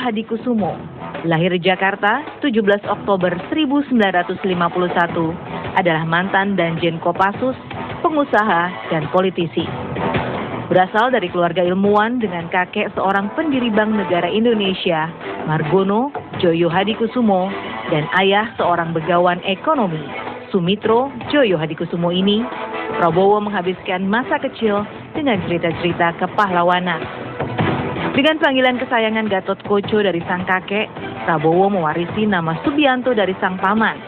Hadikusumo, lahir di Jakarta 17 Oktober 1951, adalah mantan Danjen Kopassus, pengusaha, dan politisi. Berasal dari keluarga ilmuwan dengan kakek seorang pendiri Bank Negara Indonesia, Margono Joyo Hadikusumo, dan ayah seorang begawan ekonomi, Sumitro Joyo Hadikusumo ini, Prabowo menghabiskan masa kecil dengan cerita-cerita kepahlawanan. Dengan panggilan kesayangan Gatot Koco dari sang kakek, Prabowo mewarisi nama Subianto dari sang paman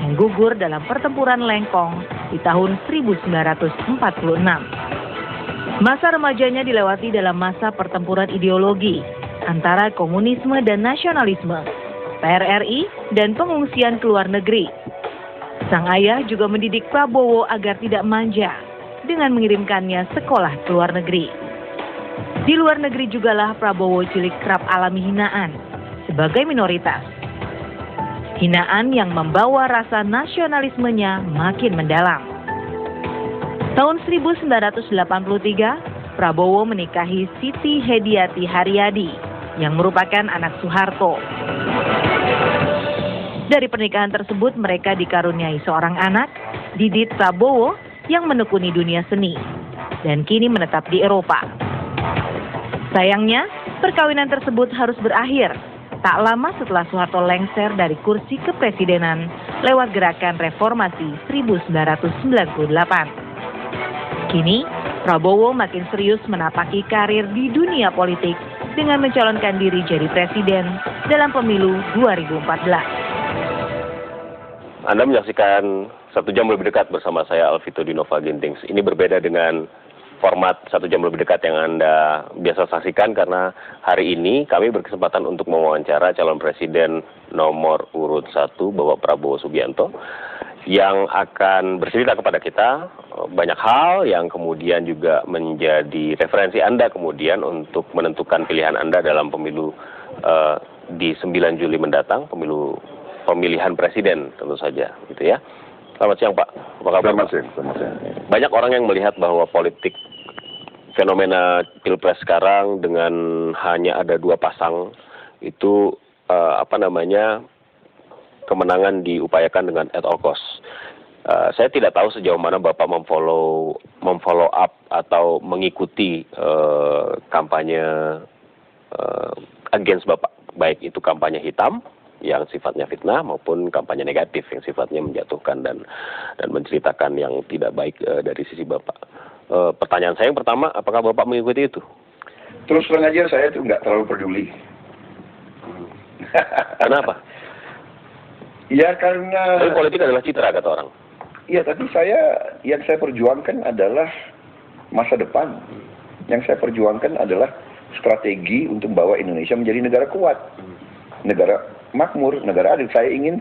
yang gugur dalam pertempuran Lengkong di tahun 1946. Masa remajanya dilewati dalam masa pertempuran ideologi antara komunisme dan nasionalisme, PRRI, dan pengungsian ke luar negeri. Sang ayah juga mendidik Prabowo agar tidak manja dengan mengirimkannya sekolah ke luar negeri. Di luar negeri jugalah Prabowo cilik kerap alami hinaan sebagai minoritas. Hinaan yang membawa rasa nasionalismenya makin mendalam. Tahun 1983, Prabowo menikahi Siti Hediati Haryadi yang merupakan anak Soeharto. Dari pernikahan tersebut mereka dikaruniai seorang anak, Didit Prabowo, yang menekuni dunia seni dan kini menetap di Eropa. Sayangnya, perkawinan tersebut harus berakhir tak lama setelah Soeharto lengser dari kursi kepresidenan lewat gerakan reformasi 1998. Kini, Prabowo makin serius menapaki karir di dunia politik dengan mencalonkan diri jadi presiden dalam pemilu 2014. Anda menyaksikan 1 jam lebih dekat bersama saya Alvito Dinova Gintings. Ini berbeda dengan format 1 jam lebih dekat yang Anda biasa saksikan karena hari ini kami berkesempatan untuk mewawancara calon presiden nomor urut 1 Bapak Prabowo Subianto yang akan bercerita kepada kita banyak hal yang kemudian juga menjadi referensi Anda kemudian untuk menentukan pilihan Anda dalam pemilu di 9 Juli mendatang, pemilihan presiden tentu saja gitu ya. Selamat siang Pak, apa kabar? Selamat siang. Banyak orang yang melihat bahwa politik fenomena pilpres sekarang dengan hanya ada 2 pasang itu kemenangan diupayakan dengan at all cost. Saya tidak tahu sejauh mana Bapak memfollow up atau mengikuti kampanye against Bapak, baik itu kampanye hitam yang sifatnya fitnah maupun kampanye negatif yang sifatnya menjatuhkan dan menceritakan yang tidak baik dari sisi Bapak. Pertanyaan saya yang pertama, apakah Bapak mengikuti itu? Terus terang aja saya tuh nggak terlalu peduli. Kenapa? Ya karena... Tapi politik adalah citra kata orang. Iya, tapi yang saya perjuangkan adalah masa depan. Yang saya perjuangkan adalah strategi untuk membawa Indonesia menjadi negara kuat. Negara makmur, negara adil. Saya ingin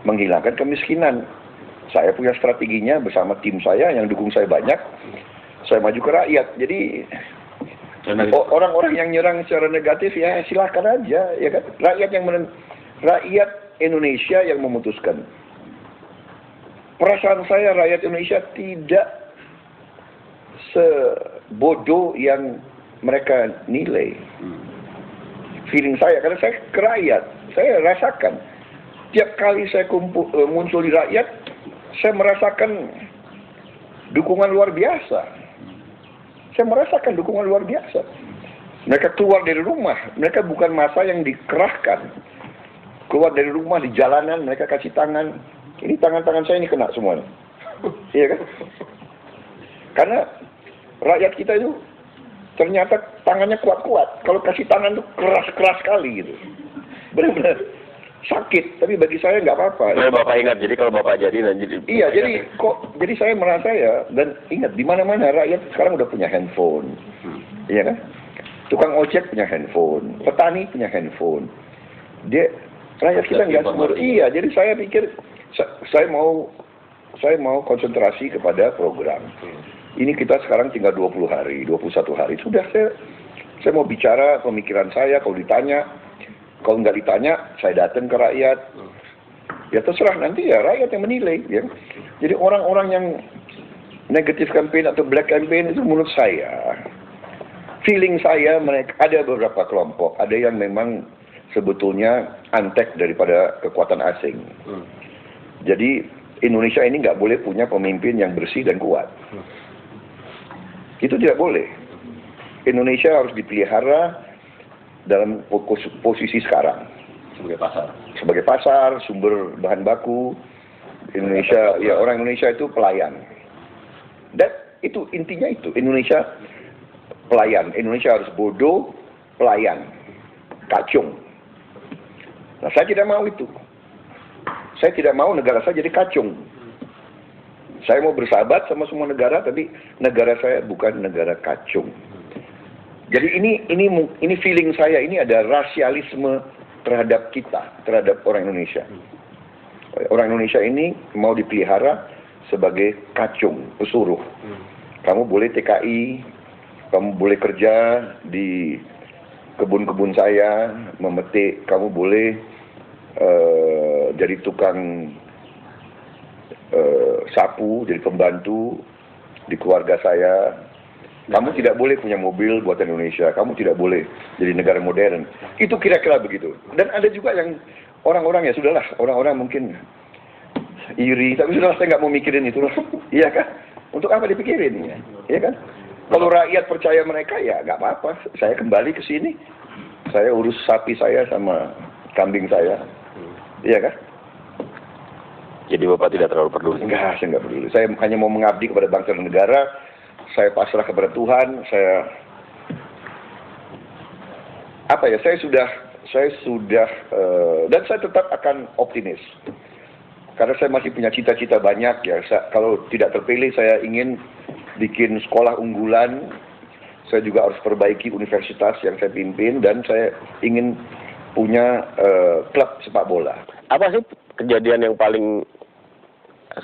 menghilangkan kemiskinan. Saya punya strateginya bersama tim saya yang dukung saya banyak. Saya maju ke rakyat. Jadi orang-orang yang nyerang secara negatif ya silakan aja, ya kan? Rakyat Indonesia yang memutuskan. Perasaan saya rakyat Indonesia tidak sebodoh yang mereka nilai. Feeling saya, karena saya ke rakyat, saya rasakan. Tiap kali saya muncul di rakyat, saya merasakan dukungan luar biasa. Saya merasakan dukungan luar biasa. Mereka keluar dari rumah, mereka bukan masa yang dikerahkan. Keluar dari rumah, di jalanan, mereka kasih tangan. Ini tangan-tangan saya ini kena semuanya. Iya kan? Karena rakyat kita itu ternyata tangannya kuat-kuat. Kalau kasih tangan tuh keras-keras sekali gitu. Benar-benar sakit. Tapi bagi saya nggak apa-apa. Nah, Bapak ingat, jadi kalau Bapak jadi nanti. Iya, jadi saya merasa ya, dan ingat di mana-mana rakyat sekarang udah punya handphone, iya kan? Tukang ojek punya handphone, petani punya handphone. Rakyat kita nggak semua. Iya, jadi saya pikir saya mau konsentrasi kepada program. Ini kita sekarang tinggal 20 hari, 21 hari. Sudah saya mau bicara pemikiran saya, kalau ditanya. Kalau nggak ditanya, saya datang ke rakyat. Ya terserah nanti ya rakyat yang menilai. Ya. Jadi orang-orang yang negatif campaign atau black campaign itu menurut saya, feeling saya mereka ada beberapa kelompok, ada yang memang sebetulnya antek daripada kekuatan asing. Jadi Indonesia ini nggak boleh punya pemimpin yang bersih dan kuat. Itu tidak boleh. Indonesia harus dipelihara dalam posisi sekarang. Sebagai pasar, sumber bahan baku. Indonesia, ya orang Indonesia itu pelayan. Dan itu intinya itu, Indonesia pelayan. Indonesia harus bodoh, pelayan, kacung. Nah, saya tidak mau itu. Saya tidak mau negara saya jadi kacung. Saya mau bersahabat sama semua negara, tapi negara saya bukan negara kacung. Jadi ini feeling saya, ini ada rasialisme terhadap kita, terhadap orang Indonesia. Orang Indonesia ini mau dipelihara sebagai kacung, pesuruh. Kamu boleh TKI, kamu boleh kerja di kebun-kebun saya, memetik, kamu boleh jadi tukang sapu, jadi pembantu di keluarga saya. Kamu tidak boleh punya mobil buatan Indonesia, kamu tidak boleh jadi negara modern. Itu kira-kira begitu. Dan ada juga yang orang-orang, ya sudahlah, orang-orang mungkin iri, tapi sudahlah, saya nggak mau mikirin itu. Iya kan? Untuk apa dipikirin? Iya kan? Kalau rakyat percaya mereka, ya nggak apa-apa. Saya kembali ke sini, saya urus sapi saya sama kambing saya. Iya kan? Jadi Bapak tidak terlalu peduli? Enggak, saya nggak peduli. Saya hanya mau mengabdi kepada bangsa dan negara. Saya pasrah kepada Tuhan. Saya sudah dan saya tetap akan optimis. Karena saya masih punya cita-cita banyak ya. Kalau tidak terpilih, saya ingin bikin sekolah unggulan. Saya juga harus perbaiki universitas yang saya pimpin, dan saya ingin punya klub sepak bola. Apa sih kejadian yang paling,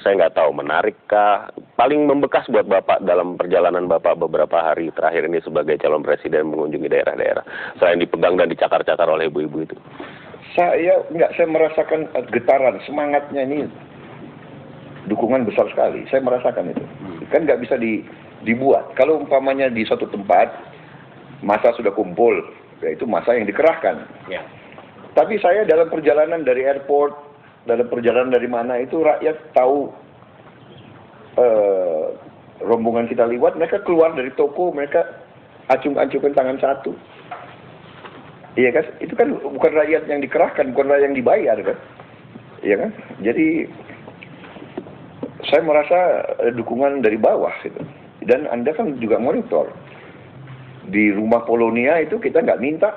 saya nggak tahu, menarikkah, paling membekas buat Bapak dalam perjalanan Bapak beberapa hari terakhir ini sebagai calon presiden mengunjungi daerah-daerah, selain dipegang dan dicakar-cakar oleh ibu-ibu itu? Saya merasakan getaran, semangatnya ini, dukungan besar sekali. Saya merasakan itu. Kan nggak bisa dibuat. Kalau umpamanya di suatu tempat, massa sudah kumpul, ya itu massa yang dikerahkan. Ya. Tapi saya dalam perjalanan dari airport, dalam perjalanan dari mana itu, rakyat tahu rombongan kita lewat, mereka keluar dari toko, mereka acung-acungkan tangan satu. Iya kan? Itu kan bukan rakyat yang dikerahkan, bukan rakyat yang dibayar kan? Iya kan? Jadi saya merasa dukungan dari bawah gitu. Dan Anda kan juga monitor. Di rumah Polonia itu kita nggak minta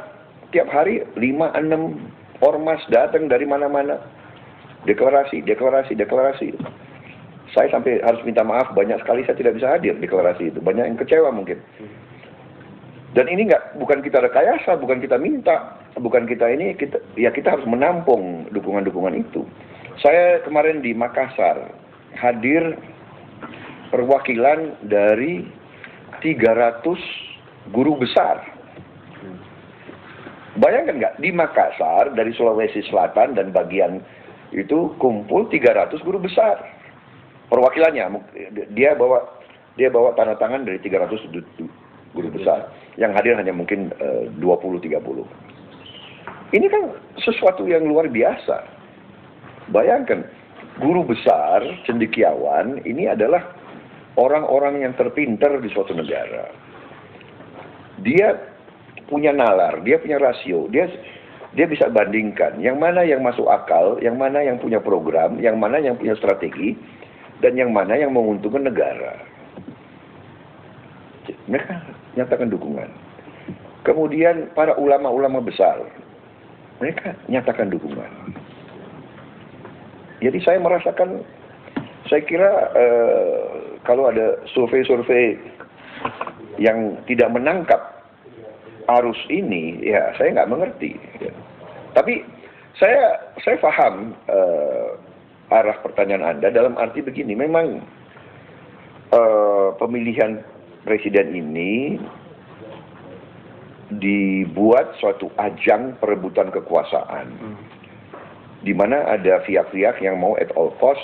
tiap hari 5-6 ormas datang dari mana-mana. Deklarasi. Saya sampai harus minta maaf, banyak sekali saya tidak bisa hadir deklarasi itu. Banyak yang kecewa mungkin. Dan ini bukan kita rekayasa, bukan kita minta, bukan kita ini, kita harus menampung dukungan-dukungan itu. Saya kemarin di Makassar hadir perwakilan dari 300 guru besar. Bayangkan nggak, di Makassar dari Sulawesi Selatan dan bagian itu kumpul 300 guru besar. Perwakilannya, dia bawa tanda tangan dari 300 guru besar. Yang hadir hanya mungkin 20-30. Ini kan sesuatu yang luar biasa. Bayangkan, guru besar, cendekiawan, ini adalah orang-orang yang terpintar di suatu negara. Dia punya nalar, dia punya rasio, dia bisa bandingkan yang mana yang masuk akal, yang mana yang punya program, yang mana yang punya strategi, dan yang mana yang menguntungkan negara. Mereka nyatakan dukungan. Kemudian para ulama-ulama besar, mereka nyatakan dukungan. Jadi saya merasakan, saya kira kalau ada survei-survei yang tidak menangkap arus ini, ya saya nggak mengerti. Ya. Tapi saya paham arah pertanyaan Anda dalam arti begini, memang pemilihan presiden ini dibuat suatu ajang perebutan kekuasaan, di mana ada pihak-pihak yang mau at all cost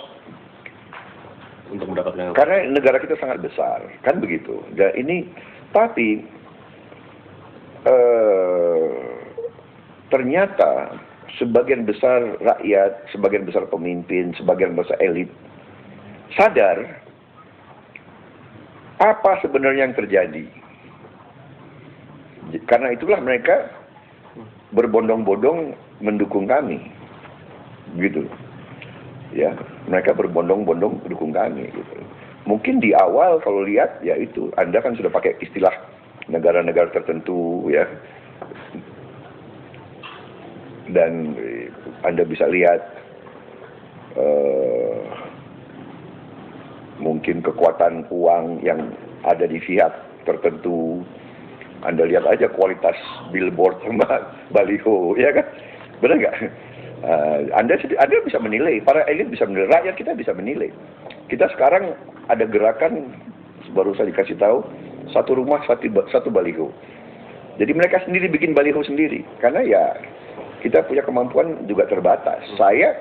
untuk mendapatkan, karena negara kita sangat besar, kan begitu. Dan ini, tapi ternyata sebagian besar rakyat, sebagian besar pemimpin, sebagian besar elit sadar apa sebenarnya yang terjadi. Karena itulah mereka berbondong-bondong mendukung kami, gitu. Ya, mereka berbondong-bondong mendukung kami. Gitu. Mungkin di awal kalau lihat, ya itu, Anda kan sudah pakai istilah negara-negara tertentu, ya. Dan Anda bisa lihat mungkin kekuatan uang yang ada di pihak tertentu. Anda lihat aja kualitas billboard sama baliho, ya kan? Benar nggak? Anda bisa menilai, para elit bisa menilai, rakyat kita bisa menilai. Kita sekarang ada gerakan, baru saya dikasih tahu, satu rumah satu baliho. Jadi mereka sendiri bikin baliho sendiri, karena ya kita punya kemampuan juga terbatas. Saya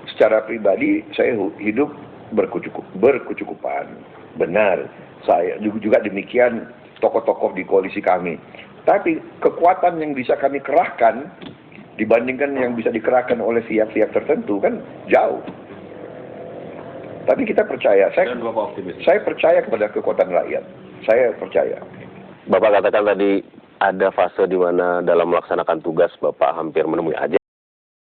secara pribadi saya hidup berkecukupan, benar. Saya juga demikian tokoh-tokoh di koalisi kami. Tapi kekuatan yang bisa kami kerahkan dibandingkan yang bisa dikerahkan oleh pihak-pihak tertentu kan jauh. Tapi kita percaya, saya percaya kepada kekuatan rakyat. Saya percaya. Bapak katakan tadi ada fase di mana dalam melaksanakan tugas Bapak hampir menemui aja